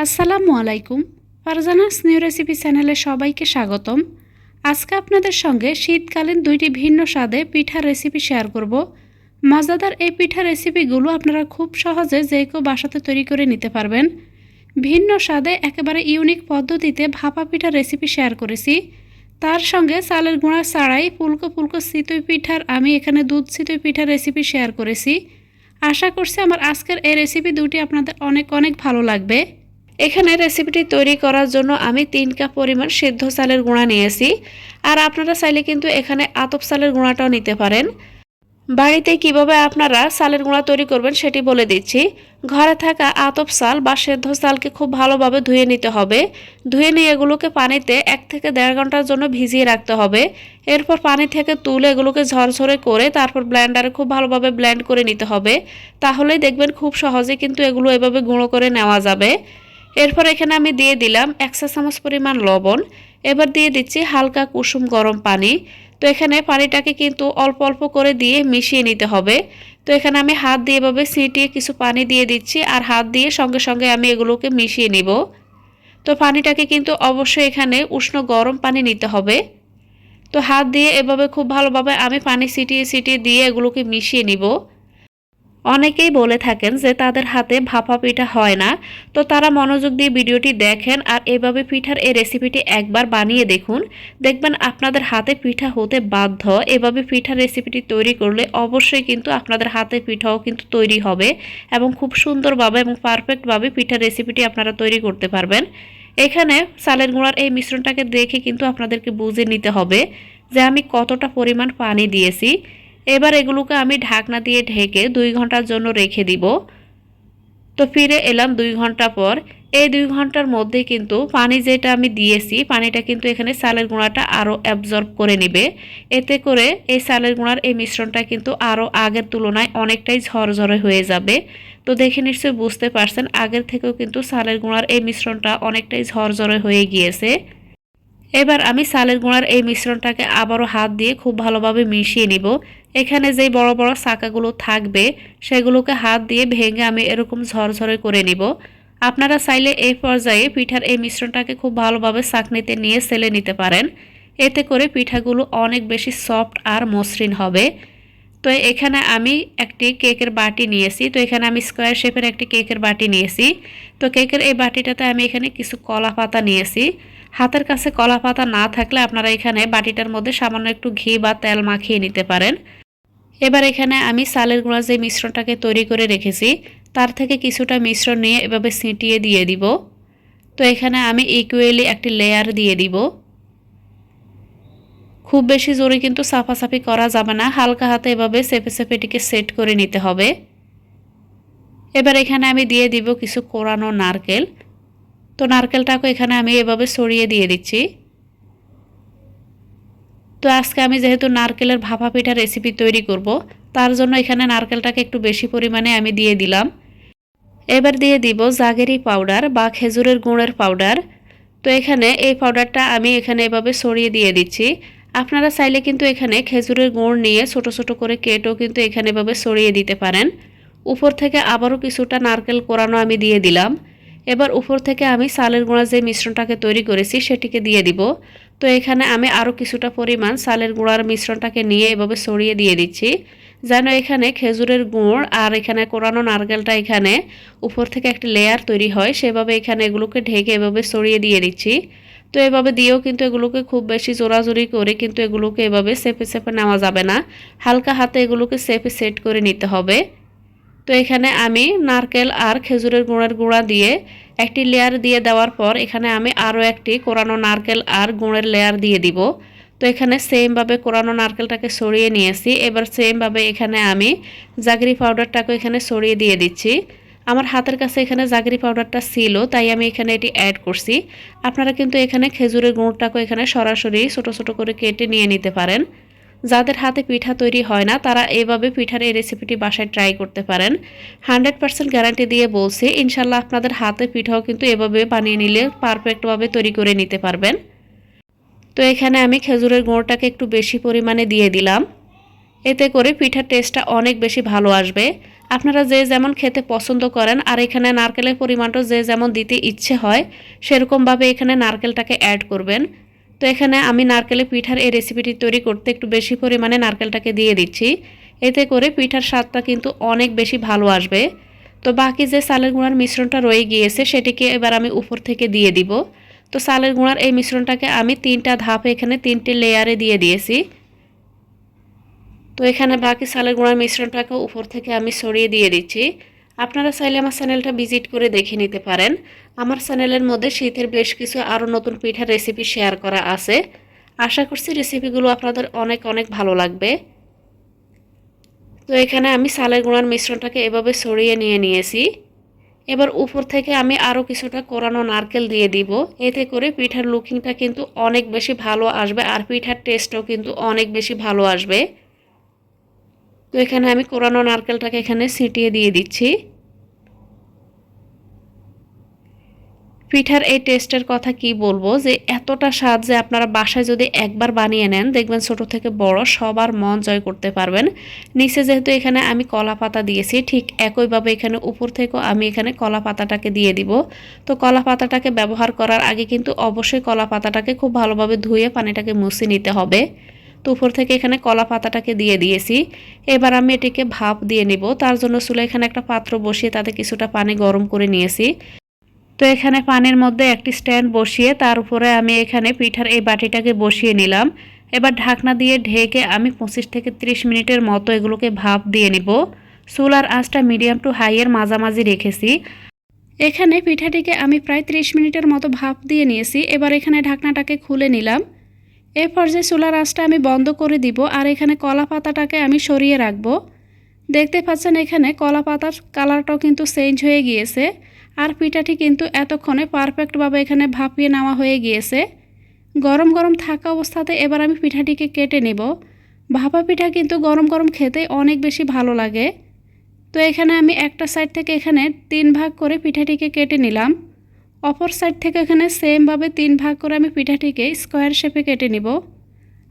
আসসালামু আলাইকুম। Farzana's new recipe চ্যানেলে সবাইকে স্বাগতম। আজকে আপনাদের সঙ্গে শীতকালীন দুইটি ভিন্ন স্বাদে পিঠার রেসিপি শেয়ার করব। মজাদার এই পিঠার রেসিপিগুলো আপনারা খুব সহজে যে কেউ বাসাতে তৈরি করে নিতে পারবেন। ভিন্ন স্বাদে একেবারে ইউনিক পদ্ধতিতে ভাপা পিঠার রেসিপি শেয়ার করেছি। তার সঙ্গে চালের গুঁড়া ছাড়াই ফুলকো ফুলকো চিতই পিঠার আমি এখানে দুধ চিতই পিঠার রেসিপি শেয়ার করেছি। আশা করছি আমার আজকের এই রেসিপি দুটি আপনাদের অনেক অনেক ভালো লাগবে। এখানে রেসিপিটি তৈরি করার জন্য আমি 3 কাপ পরিমাণ সিদ্ধ চালের গুঁড়া নিয়েছি। আর আপনারা চাইলে কিন্তু এখানে আতপ চালের গুঁড়াটাও নিতে পারেন। বাড়িতে কিভাবে আপনারা চালের গুঁড়া তৈরি করবেন সেটি বলে দিচ্ছি। ঘরে থাকা আতপ চাল বা সেদ্ধ চালকে খুব ভালোভাবে ধুয়ে নিতে হবে। ধুয়ে নিয়ে এগুলোকে পানিতে 1 থেকে 1.5 ঘন্টার জন্য ভিজিয়ে রাখতে হবে। এরপর পানি থেকে তুলে এগুলোকে ঝরঝরে করে তারপর ব্লেন্ডারে খুব ভালোভাবে ব্লেন্ড করে নিতে হবে। তাহলেই দেখবেন খুব সহজে কিন্তু এগুলো এভাবে গুঁড়ো করে নেওয়া যাবে। এরপর এখানে আমি দিয়ে দিলাম 1 চা চামচ পরিমাণ লবণ। এবার দিয়ে দিচ্ছি হালকা কুসুম গরম পানি। তো এখানে পানিটাকে কিন্তু অল্প অল্প করে দিয়ে মিশিয়ে নিতে হবে। তো এখানে আমি হাত দিয়ে এভাবে ছিটিয়ে কিছু পানি দিয়ে দিচ্ছি আর হাত দিয়ে সঙ্গে সঙ্গে আমি এগুলোকে মিশিয়ে নিব। তো পানিটাকে কিন্তু অবশ্যই এখানে উষ্ণ গরম পানি নিতে হবে। তো হাত দিয়ে এভাবে খুব ভালোভাবে আমি পানি ছিটিয়ে ছিটিয়ে দিয়ে এগুলোকে মিশিয়ে নিব। অনেকেই বলে থাকেন যে তাদের হাতে ভাপা পিঠা হয় না। তো তারা মনোযোগ দিয়ে ভিডিওটি দেখেন আর এভাবে পিঠার এই রেসিপিটি একবার বানিয়ে দেখুন। দেখবেন আপনাদের হাতে পিঠা হতে বাধ্য। এভাবে পিঠার রেসিপিটি তৈরি করলে অবশ্যই কিন্তু আপনাদের হাতে পিঠাও কিন্তু তৈরি হবে এবং খুব সুন্দরভাবে এবং পারফেক্টভাবে পিঠার রেসিপিটি আপনারা তৈরি করতে পারবেন। এখানে চালের গুঁড়ার এই মিশ্রণটাকে দেখে কিন্তু আপনাদেরকে বুঝে নিতে হবে যে আমি কতটা পরিমাণ পানি দিয়েছি। এবার এগুলোকে আমি ঢাকনা দিয়ে ঢেকে 2 ঘন্টার জন্য রেখে দিব। তো ফিরে এলাম 2 ঘন্টা পর। এই 2 ঘন্টার মধ্যে কিন্তু পানি যেটা আমি দিয়েছি পানিটা কিন্তু এখানে চালের গুঁড়াটা আরও অ্যাবজর্ব করে নেবে। এতে করে এই চালের গুঁড়ার এই মিশ্রণটা কিন্তু আরও আগের তুলনায় অনেকটাই ঝরঝরে হয়ে যাবে। তো দেখে নিশ্চয়ই বুঝতে পারছেন আগের থেকেও কিন্তু চালের গুঁড়ার এই মিশ্রণটা অনেকটাই ঝরঝরে হয়ে গিয়েছে। এবার আমি চালের গুঁড়ার এই মিশ্রণটাকে আবারও হাত দিয়ে খুব ভালোভাবে মিশিয়ে নিব। এখানে যেই বড় বড় চাকাগুলো থাকবে সেগুলোকে হাত দিয়ে ভেঙে আমি এরকম ঝরঝরে করে নিব। আপনারা চাইলে এই পর্যায়ে পিঠার এই মিশ্রণটাকে খুব ভালোভাবে ছাঁকনিতে নিয়ে ছেলে নিতে পারেন। এতে করে পিঠাগুলো অনেক বেশি সফট আর মসৃণ হবে। তো এখানে আমি একটি কেকের বাটি নিয়েছি। তো এখানে আমি স্কোয়ার শেপের একটি কেকের বাটি নিয়েছি। তো কেকের এই বাটিটাতে আমি এখানে কিছু কলা পাতা নিয়েছি। হাতের কাছে কলা পাতা না থাকলে আপনারা এখানে বাটিটার মধ্যে সামান্য একটু ঘি বা তেল মাখিয়ে নিতে পারেন। এবার এখানে আমি চালের গুঁড়া যে মিশ্রণটাকে তৈরি করে রেখেছি তার থেকে কিছুটা মিশ্রণ নিয়ে এভাবে ছিটিয়ে দিয়ে দিব। তো এখানে আমি ইকুয়ালি একটি লেয়ার দিয়ে দিব। খুব বেশি জোরে কিন্তু সাফাসাফি করা যাবে না, হালকা হাতে এভাবে চেপে চেপে এটিকে সেট করে নিতে হবে। এবার এখানে আমি দিয়ে দিব কিছু কোরানো নারকেল। তো নারকেলটাকে এখানে আমি এভাবে ছড়িয়ে দিয়ে দিচ্ছি। তো আজকে আমি যেহেতু নারকেলের ভাপা পিঠা রেসিপি তৈরি করব তার জন্য এখানে নারকেলটাকে একটু বেশি পরিমাণে আমি দিয়ে দিলাম। এবার দিয়ে দিব জাগেরি পাউডার বা খেজুরের গুড়ের পাউডার। তো এখানে এই পাউডারটা আমি এখানে এভাবে ছড়িয়ে দিয়ে দিচ্ছি। আপনারা চাইলে কিন্তু এখানে খেজুরের গুড় নিয়ে ছোট ছোট করে কেটেও কিন্তু এখানে এভাবে ছড়িয়ে দিতে পারেন। উপর থেকে আবারও কিছুটা নারকেল কোরানো আমি দিয়ে দিলাম। এবার উপর থেকে আমি চালের গুঁড়া যে মিশ্রণটাকে তৈরি করেছি সেটিকে দিয়ে দিব। তো এখানে আমি আরও কিছুটা পরিমাণ চালের গুঁড়ার মিশ্রণটাকে নিয়ে এভাবে ছড়িয়ে দিয়ে দিচ্ছি যেন এখানে খেজুরের গুড় আর এখানে কোরানো নারকেলটা এখানে উপর থেকে একটা লেয়ার তৈরি হয়। সেভাবে এখানে এগুলোকে ঢেকে এভাবে ছড়িয়ে দিয়ে দিচ্ছি। তো এভাবে দিয়েও কিন্তু এগুলোকে খুব বেশি জোরাজোরি করে কিন্তু এগুলোকে এভাবে চেপে চেপে নেওয়া যাবে না, হালকা হাতে এগুলোকে চেপে সেট করে নিতে হবে। তো এখানে আমি নারকেল আর খেজুরের গুড়ের গুঁড়া দিয়ে একটি লেয়ার দিয়ে দেওয়ার পর এখানে আমি আরও একটি কোরানো নারকেল আর গুড়ের লেয়ার দিয়ে দিব। তো এখানে সেমভাবে কোরানো নারকেলটাকে ছড়িয়ে নিয়েছি। এবার সেমভাবে এখানে আমি জাগরি পাউডারটাকে এখানে ছড়িয়ে দিয়ে দিচ্ছি। আমার হাতের কাছে এখানে জাগরি পাউডারটা ছিল তাই আমি এখানে এটি অ্যাড করছি। আপনারা কিন্তু এখানে খেজুরের গুড়টাকে এখানে সরাসরি ছোট ছোট করে কেটে নিয়ে নিতে পারেন। যাদের হাতে পিঠা তৈরি হয় না তারা এভাবে পিঠার এই রেসিপিটি বাসায় ট্রাই করতে পারেন। 100% গ্যারান্টি দিয়ে বলছি ইনশাল্লাহ আপনাদের হাতে পিঠাও কিন্তু এভাবে বানিয়ে নিলে পারফেক্টভাবে তৈরি করে নিতে পারবেন। তো এখানে আমি খেজুরের গুঁড়োটাকে একটু বেশি পরিমাণে দিয়ে দিলাম। এতে করে পিঠার টেস্টটা অনেক বেশি ভালো আসবে। আপনারা যে যেমন খেতে পছন্দ করেন আর এখানে নারকেলের পরিমাণটা যে যেমন দিতে ইচ্ছে হয় সেরকমভাবে এখানে নারকেলটাকে অ্যাড করবেন। তো এখানে আমি নারকেলের পিঠার এই রেসিপিটি তৈরি করতে একটু বেশি পরিমাণে নারকেলটাকে দিয়ে দিচ্ছি। এতে করে পিঠার স্বাদটা কিন্তু অনেক বেশি ভালো আসবে। তো বাকি যে চালের গুঁড়ার মিশ্রণটা রয়ে গিয়েছে সেটিকে এবার আমি উপর থেকে দিয়ে দিব। তো চালের গুঁড়ার এই মিশ্রণটাকে আমি 3টা ধাপে এখানে 3টে লেয়ারে দিয়ে দিয়েছি। তো এখানে বাকি চালের গুঁড়ার মিশ্রণটাকে উপর থেকে আমি ছড়িয়ে দিয়ে দিচ্ছি। আপনারা চাইলে আমার চ্যানেলটা ভিজিট করে দেখে নিতে পারেন। আমার চ্যানেলের মধ্যে শীতের বেশ কিছু আরও নতুন পিঠার রেসিপি শেয়ার করা আছে। আশা করছি রেসিপিগুলো আপনাদের অনেক অনেক ভালো লাগবে। তো এখানে আমি চালের গুঁড়ার মিশ্রণটাকে এভাবে ছড়িয়ে নিয়েছি। এবার উপর থেকে আমি আরও কিছুটা কোরানো নারকেল দিয়ে দিব। এতে করে পিঠার লুকিংটা কিন্তু অনেক বেশি ভালো আসবে আর পিঠার টেস্টও কিন্তু অনেক বেশি ভালো আসবে। তো এখানে আমি কোরানো নারকেলটাকে এখানে ছিটিয়ে দিয়ে দিচ্ছি। পিঠার এই টেস্টের কথা কি বলবো, যে এতটা স্বাদ যে আপনারা বাসায় যদি একবার বানিয়ে নেন দেখবেন ছোট থেকে বড় সবার মন জয় করতে পারবেন। নিচে যেহেতু এখানে আমি কলা পাতা দিয়েছি, ঠিক একইভাবে এখানে উপর থেকেও আমি এখানে কলা পাতাটাকে দিয়ে দিব। তো কলা পাতাটাকে ব্যবহার করার আগে কিন্তু অবশ্যই কলা পাতাটাকে খুব ভালোভাবে ধুয়ে পানিটাকে মুছে নিতে হবে। তো উপর থেকে এখানে কলা পাতাটাকে দিয়ে দিয়েছি। এবার আমি এটিকে ভাপ দিয়ে নিব। তার জন্য চুলায় এখানে একটা পাত্র বসিয়ে তাতে কিছুটা পানি গরম করে নিয়েছি। তো এখানে পানির মধ্যে একটি স্ট্যান্ড বসিয়ে তার উপরে আমি এখানে পিঠার এই বাটিটাকে বসিয়ে নিলাম। এবার ঢাকনা দিয়ে ঢেকে আমি 25 থেকে 30 মিনিটের মতো এগুলোকে ভাপ দিয়ে নিব। চুলার আঁচটা মিডিয়াম টু হাইয়ের মাঝামাঝি রেখেছি। এখানে পিঠাটিকে আমি প্রায় 30 মিনিটের মতো ভাপ দিয়ে নিয়েছি। এবার এখানে ঢাকনাটাকে খুলে নিলাম। এই পর্যায়ে চুলার আঁচটা আমি বন্ধ করে দিব আর এখানে কলা পাতাটাকে আমি সরিয়ে রাখবো। দেখতে পাচ্ছেন এখানে কলা পাতার কালারটাও কিন্তু চেঞ্জ হয়ে গিয়েছে আর পিঠাটি কিন্তু এতক্ষণে পারফেক্টভাবে এখানে ভাপিয়ে নেওয়া হয়ে গিয়েছে। গরম গরম থাকা অবস্থাতে এবার আমি পিঠাটিকে কেটে নেব। ভাপা পিঠা কিন্তু গরম গরম খেতে অনেক বেশি ভালো লাগে। তো এখানে আমি একটা সাইড থেকে এখানে 3 ভাগ করে পিঠাটিকে কেটে নিলাম। অপর সাইড থেকে এখানে সেমভাবে 3 ভাগ করে আমি পিঠাটিকে স্কোয়ার শেপে কেটে নিব।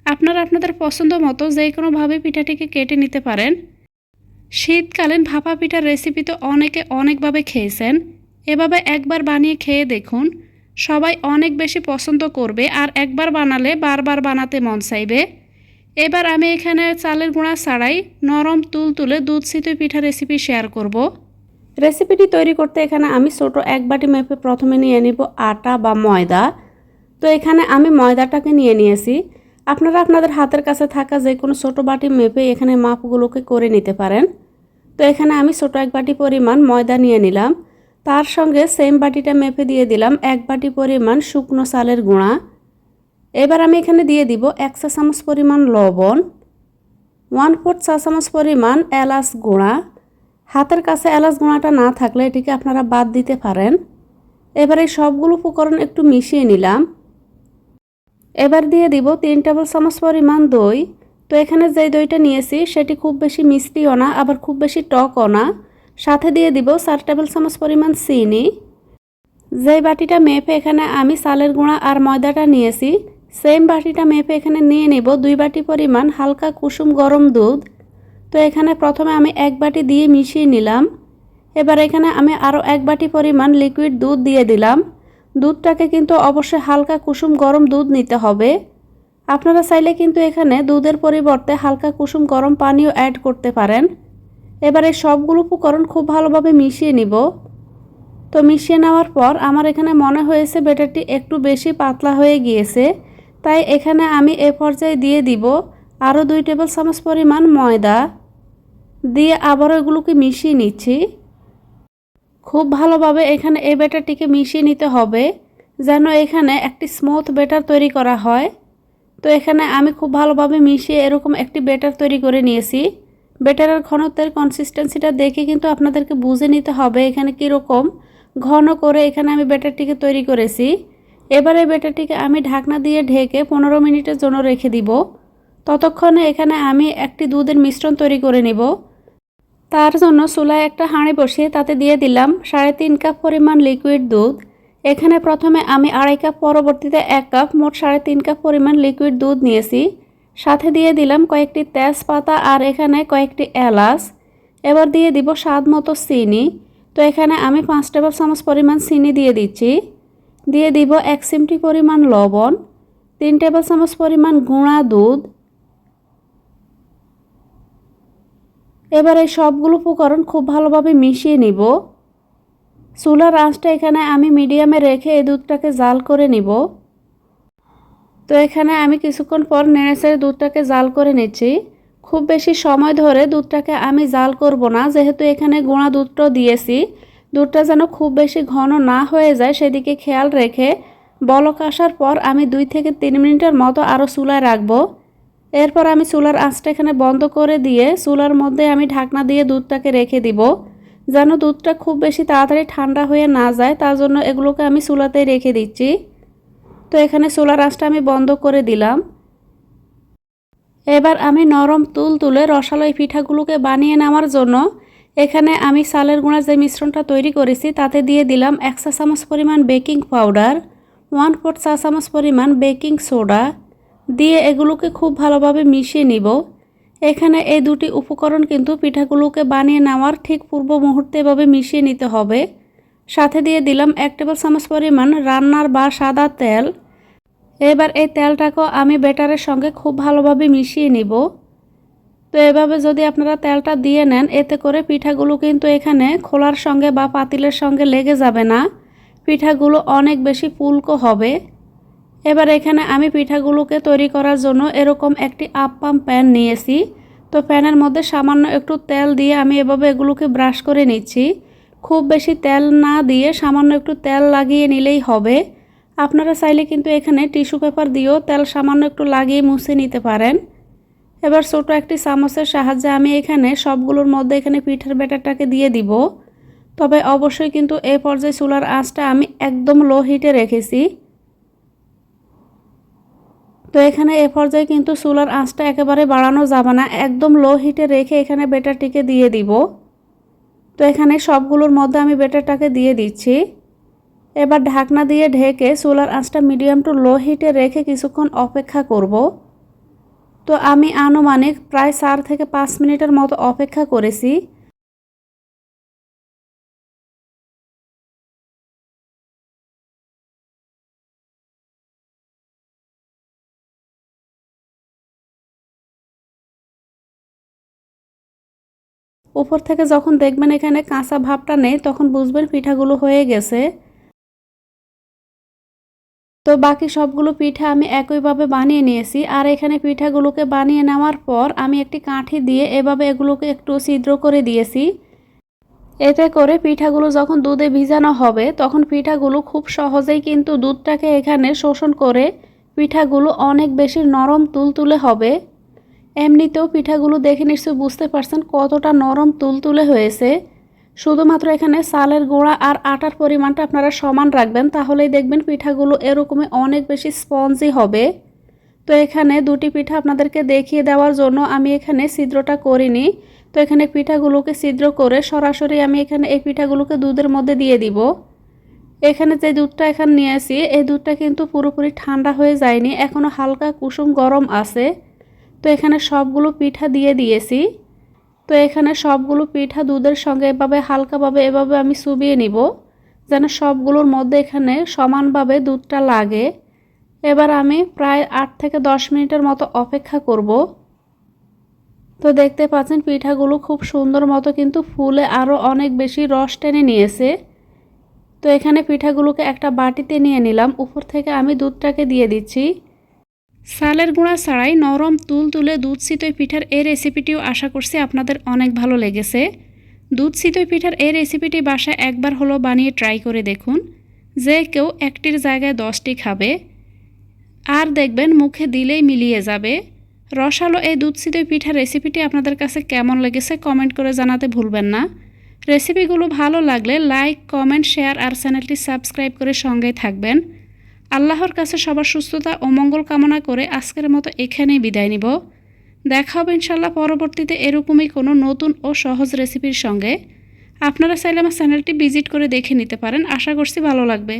আপনারা আপনাদের পছন্দ মতো যে কোনোভাবে পিঠাটিকে কেটে নিতে পারেন। শীতকালীন ভাপা পিঠার রেসিপি তো অনেকে অনেকভাবে খেয়েছেন। এভাবে একবার বানিয়ে খেয়ে দেখুন, সবাই অনেক বেশি পছন্দ করবে আর একবার বানালে বারবার বানাতে মন চাইবে। এবার আমি এখানে চালের গুঁড়া ছাড়াই নরম তুলতুলে দুধ চিতই পিঠা রেসিপি শেয়ার করব। রেসিপিটি তৈরি করতে এখানে আমি ছোট এক বাটি মেপে প্রথমে নিয়ে নিব আটা বা ময়দা। তো এখানে আমি ময়দাটাকে নিয়ে নিয়েছি। আপনারা আপনাদের হাতের কাছে থাকা যে কোনো ছোট বাটি মেপে এখানে মাপগুলোকে করে নিতে পারেন। তো এখানে আমি ছোট এক বাটি পরিমাণ ময়দা নিয়ে নিলাম। তার সঙ্গে সেম বাটিটা মেপে দিয়ে দিলাম 1 বাটি পরিমাণ শুকনো চালের গুঁড়া। এবার আমি এখানে দিয়ে দিব 1 চা চামচ পরিমাণ লবণ, 1/4 চা চামচ পরিমাণ এলাচ গুঁড়া। হাতের কাছে এলাচ গুঁড়াটা না থাকলে এটিকে আপনারা বাদ দিতে পারেন। এবার এই সবগুলো উপকরণ একটু মিশিয়ে নিলাম। এবার দিয়ে দিব 3 টেবিল চামচ পরিমাণ দই। তো এখানে যে দইটা নিয়েছি সেটি খুব বেশি মিষ্টিও না আবার খুব বেশি টকও না। সাথে দিয়ে দিব 4 টেবিল চামচ পরিমাণ চিনি। যেই বাটিটা মেপে এখানে আমি চালের গুঁড়া আর ময়দাটা নিয়েছি সেম বাটিটা মেপে এখানে নিয়ে নেব 2 বাটি পরিমাণ হালকা কুসুম গরম দুধ। তো এখানে প্রথমে আমি 1 বাটি দিয়ে মিশিয়ে নিলাম। এবার এখানে আমি আরও 1 বাটি পরিমাণ লিকুইড দুধ দিয়ে দিলাম। দুধটাকে কিন্তু অবশ্যই হালকা কুসুম গরম দুধ নিতে হবে। আপনারা চাইলে কিন্তু এখানে দুধের পরিবর্তে হালকা কুসুম গরম পানিও অ্যাড করতে পারেন। এবার এই সবগুলো উপকরণ খুব ভালোভাবে মিশিয়ে নিব। তো মিশিয়ে নেওয়ার পর আমার এখানে মনে হয়েছে ব্যাটারটি একটু বেশি পাতলা হয়ে গিয়েছে, তাই এখানে আমি এ পর্যায়ে দিয়ে দিব আরও 2 টেবিল চামচ পরিমাণ ময়দা দিয়ে আবারও এগুলোকে মিশিয়ে নিচ্ছি। খুব ভালোভাবে এখানে এই ব্যাটারটিকে মিশিয়ে নিতে হবে যেন এখানে একটি স্মুথ ব্যাটার তৈরি করা হয়। তো এখানে আমি খুব ভালোভাবে মিশিয়ে এরকম একটি ব্যাটার তৈরি করে নিয়েছি। ব্যাটারের ঘনত্বের কনসিস্টেন্সিটা দেখে কিন্তু আপনাদেরকে বুঝে নিতে হবে এখানে কীরকম ঘন করে এখানে আমি ব্যাটারটিকে তৈরি করেছি। এবারে ব্যাটারটিকে আমি ঢাকনা দিয়ে ঢেকে 15 মিনিটের জন্য রেখে দিব। ততক্ষণে এখানে আমি একটি দুধের মিশ্রণ তৈরি করে নেব। তার জন্য চুলায় একটা হাঁড়ি বসিয়ে তাতে দিয়ে দিলাম 3.5 কাপ পরিমাণ লিকুইড দুধ। এখানে প্রথমে আমি 2.5 কাপ, পরবর্তীতে 1 কাপ, মোট 3.5 কাপ পরিমাণ লিকুইড দুধ নিয়েছি। সাথে দিয়ে দিলাম কয়েকটি তেজপাতা আর এখানে কয়েকটি এলাচ। এবার দিয়ে দিব স্বাদ মতো চিনি। তো এখানে আমি 5 টেবিল চামচ পরিমাণ চিনি দিয়ে দিচ্ছি। দিয়ে দিব 1 চিমটি পরিমাণ লবণ, 3 টেবিল চামচ পরিমাণ গুঁড়া দুধ। এবার এই সবগুলো উপকরণ খুব ভালোভাবে মিশিয়ে নিব। চুলার আঁচটা এখানে আমি মিডিয়ামে রেখে এই দুধটাকে জাল করে নিব। তো এখানে আমি কিছুক্ষণ পর নেড়েচেড়ে দুধটাকে জাল করে নিচ্ছি। খুব বেশি সময় ধরে দুধটাকে আমি জাল করব না, যেহেতু এখানে গুঁড়া দুধটাও দিয়েছি। দুধটা যেন খুব বেশি ঘন না হয়ে যায় সেদিকে খেয়াল রেখে বলক আসার পর আমি 2 থেকে 3 মিনিটের মতো আরও চুলায় রাখবো। এরপর আমি চুলার আঁচটা এখানে বন্ধ করে দিয়ে চুলার মধ্যে আমি ঢাকনা দিয়ে দুধটাকে রেখে দিব, যেন দুধটা খুব বেশি তাড়াতাড়ি ঠান্ডা হয়ে না যায়, তার জন্য এগুলোকে আমি চুলাতেই রেখে দিচ্ছি। তো এখানে চুলার আঁচটা আমি বন্ধ করে দিলাম। এবার আমি নরম তুলতুলে রসালো এই পিঠাগুলোকে বানিয়ে নেওয়ার জন্য এখানে আমি চালের গুঁড়ার যে মিশ্রণটা তৈরি করেছি তাতে দিয়ে দিলাম 1 চা চামচ পরিমাণ বেকিং পাউডার, 1/4 চা চামচ পরিমাণ বেকিং সোডা দিয়ে এগুলোকে খুব ভালোভাবে মিশিয়ে নিব। এখানে এই দুটি উপকরণ কিন্তু পিঠাগুলোকে বানিয়ে নেওয়ার ঠিক পূর্ব মুহূর্তে এভাবে মিশিয়ে নিতে হবে। সাথে দিয়ে দিলাম 1 টেবিল চামচ পরিমাণ রান্নার বা সাদা তেল। এবার এই তেলটাকেও আমি ব্যাটারের সঙ্গে খুব ভালোভাবে মিশিয়ে নিব। তো এভাবে যদি আপনারা তেলটা দিয়ে নেন, এতে করে পিঠাগুলো কিন্তু এখানে খোলার সঙ্গে বা পাতিলের সঙ্গে লেগে যাবে না, পিঠাগুলো অনেক বেশি ফুলকো হবে। এবার এখানে আমি পিঠাগুলোকে তৈরি করার জন্য এরকম একটি আপ্পাম প্যান নিয়েছি। তো প্যানের মধ্যে সামান্য একটু তেল দিয়ে আমি এভাবে এগুলোকে ব্রাশ করে নিচ্ছি। খুব বেশি তেল না দিয়ে সামান্য একটু তেল লাগিয়ে নিলেই হবে। আপনারা চাইলে কিন্তু এখানে টিস্যু পেপার দিয়েও তেল সামান্য একটু লাগিয়ে মুছে নিতে পারেন। এবার ছোটো একটি চামচের সাহায্যে আমি এখানে সবগুলোর মধ্যে এখানে পিঠার ব্যাটারটাকে দিয়ে দিব। তবে অবশ্যই কিন্তু এই পর্যায়ে চুলার আঁচটা আমি একদম লো হিটে রেখেছি। তো এখানে এ পর্যায়ে কিন্তু চুলার আঁচটা একেবারে বাড়ানো যাবে না, একদম লো হিটে রেখে এখানে ব্যাটারটিকে দিয়ে দিব। তো এখানে সবগুলোর মধ্যে আমি ব্যাটারটাকে দিয়ে দিচ্ছি। এবার ঢাকনা দিয়ে ঢেকে চুলার আঁচটা মিডিয়াম টু লো হিটে রেখে কিছুক্ষণ অপেক্ষা করব। তো আমি আনুমানিক প্রায় 4 থেকে 5 মিনিটের মতো অপেক্ষা করেছি। উপর থেকে যখন দেখবেন এখানে কাঁচা ভাবটা নেই, তখন বুঝবেন পিঠাগুলো হয়ে গেছে। তো বাকি সবগুলো পিঠা আমি একইভাবে বানিয়ে নিয়েছি। আর এখানে পিঠাগুলোকে বানিয়ে নেওয়ার পর আমি একটি কাঠি দিয়ে এভাবে এগুলোকে একটু ছিদ্র করে দিয়েছি। এতে করে পিঠাগুলো যখন দুধে ভিজানো হবে তখন পিঠাগুলো খুব সহজেই কিন্তু দুধটাকে এখানে শোষণ করে পিঠাগুলো অনেক বেশি নরম তুলতুলে হবে। এমনিতেও পিঠাগুলো দেখে নিশ্চয়ই বুঝতে পারছেন কতটা নরম তুলতুলে হয়েছে। শুধুমাত্র এখানে চালের গুঁড়া আর আটার পরিমাণটা আপনারা সমান রাখবেন, তাহলেই দেখবেন পিঠাগুলো এরকমই অনেক বেশি স্পঞ্জি হবে। তো এখানে দুটি পিঠা আপনাদেরকে দেখিয়ে দেওয়ার জন্য আমি এখানে ছিদ্রটা করিনি। তো এখানে পিঠাগুলোকে ছিদ্র করে সরাসরি আমি এখানে এই পিঠাগুলোকে দুধের মধ্যে দিয়ে দিব। এখানে যে দুধটা এখানে নিয়েছি এই দুধটা কিন্তু পুরোপুরি ঠান্ডা হয়ে যায়নি, এখনও হালকা কুসুম গরম আছে। তো এখানে সবগুলো পিঠা দিয়ে দিয়েছি। তো এখানে সবগুলো পিঠা দুধের সঙ্গে এভাবে হালকাভাবে এভাবে আমি চুবিয়ে নিব, যেন সবগুলোর মধ্যে এখানে সমানভাবে দুধটা লাগে। এবার আমি প্রায় 8 থেকে 10 মিনিটের মতো অপেক্ষা করব। তো দেখতে পাচ্ছেন পিঠাগুলো খুব সুন্দর মতো কিন্তু ফুলে আরও অনেক বেশি রস টেনে নিয়েছে। তো এখানে পিঠাগুলোকে একটা বাটিতে নিয়ে নিলাম, উপর থেকে আমি দুধটাকে দিয়ে দিচ্ছি। চালের গুঁড়া ছাড়াই নরম তুলতুলে দুধ চিতই পিঠার এই রেসিপিটিও আশা করছি আপনাদের অনেক ভালো লেগেছে। দুধ চিতই পিঠার এই রেসিপিটি বাসায় একবার হলো বানিয়ে ট্রাই করে দেখুন, যে কেউ একটির জায়গায় 10টি খাবে। আর দেখবেন মুখে দিলেই মিলিয়ে যাবে। রসালো এই দুধ চিতই পিঠার রেসিপিটি আপনাদের কাছে কেমন লেগেছে কমেন্ট করে জানাতে ভুলবেন না। রেসিপিগুলো ভালো লাগলে লাইক, কমেন্ট, শেয়ার আর চ্যানেলটি সাবস্ক্রাইব করে সঙ্গেই থাকবেন। আল্লাহর কাছে সবার সুস্থতা ও মঙ্গল কামনা করে আজকের মতো এখানেই বিদায় নিব। দেখা হবে ইনশাল্লাহ পরবর্তীতে এরকমই কোনো নতুন ও সহজ রেসিপির সঙ্গে। আপনারা চাইলে আমার চ্যানেলটি ভিজিট করে দেখে নিতে পারেন, আশা করছি ভালো লাগবে।